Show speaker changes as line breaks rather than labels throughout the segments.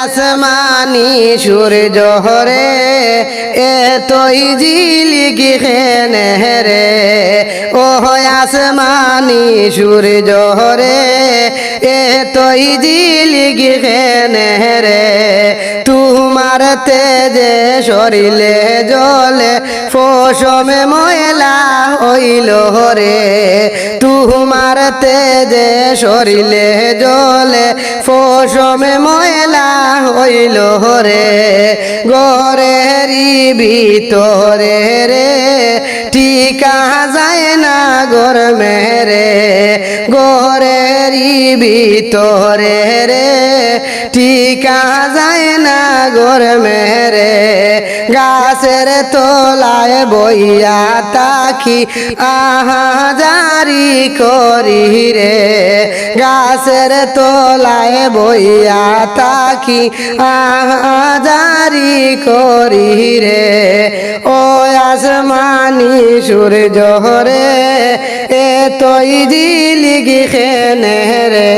আসমানি সূর্য রে এতই জিলিকি খেনে রে ও আসমানি সূর্য রে এতই জিলিকি খেনে রে তোমার তেজে শরীরে জলে ফসমে ময়লা হইল রে তোমার তেজে শরীরে জলে ফসমে ময়লা হইল রে ঘরেরই ভিতরে রে টিকা যায় না গরমে রে ঘরেরই ভিতরে রে টিকা যায় না গরমে রে গাছের তলায় বইয়া তাকি আহাজারি করি রে গাছের তলায় বইয়া তাকি আহাজারি করি রে ও আসমানি সূর্য রে এতই জিলিকি খেনে রে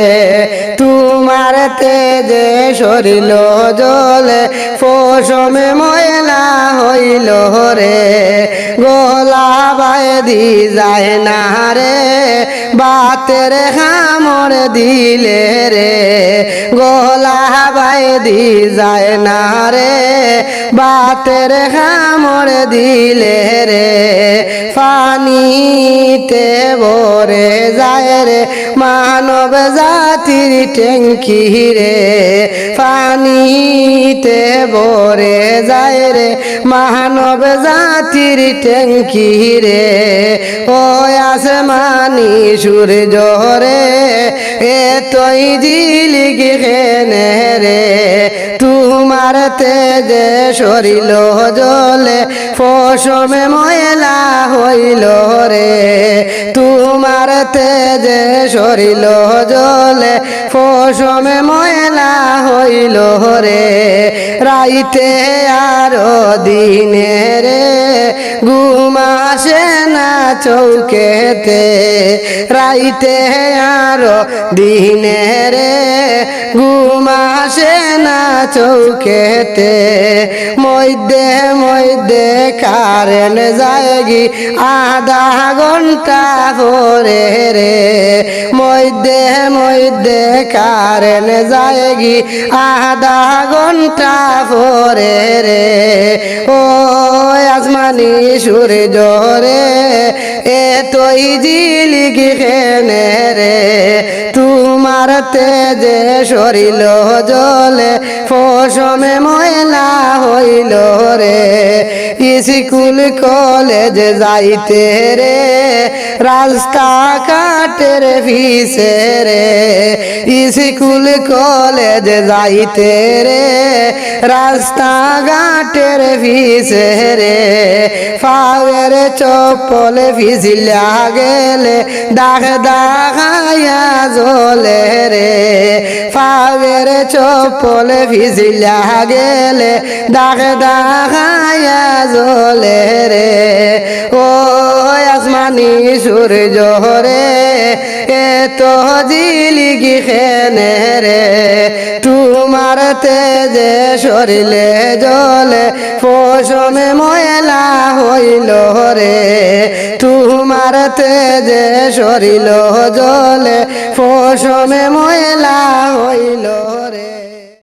তোমার তেজে শরীর জলে ফসমে ময়লা হইল রে গলা বাইদি যায় না রে বাতের খামড় দিলে রে গলা বাইদি যায় না রে বাতের খামড় দিলে রে পানিতে ভরে যায় রে মানব জাতির ট্যাঙ্কি রে পানিতে ভরে যায় রে মানব জাতির ট্যাঙ্কি রে ও আসমানি সূর্য রে এতই জিলিকি খেনে রে তোমার তেজে শরীর জলে ফসমে ময়লা হইল রে তোমার তেজে শরীর জলে ফসমে ময়লা হইল রে রাইতে আরো দিনে রে ঘুম আসে না চৌকেতে রাইতে আরো দিনে রে ঘুম আসে না চৌকেতে মধ্যে মধ্যে কারেন্ট যায়গি আধা ঘন্টা পরে রে মধ্যে মধ্যে কারেন্ট যায়গি আধা ঘন্টা পরে রে ও আসমানি সূর্য রে এতই জিলিকি খেনে রে তোমার তেজে শরীর জলে ফসমে ময়লা হইল রে স্কুল কলেজ যাইতে রে রাস্তা কাটের ফিসে রে স্কুল কলেজ যাইতে রে রাস্তা ঘাটের ফিসে রে পায়ের চপ্পল ভিজিলা গেলে দাগ দাগায়া জলে রে পায়ের চপ্পল ভিজিলা গেলে দাগ দাগায়া জলে রে ও আসমানি সূর্য রে এত জিলিকি খেনে রে তোমার তেজে শরীরে জলে ফসমে ময়লা হইল রে তোমার তেজে শরীর জলে ফসমে ময়লা হইল রে।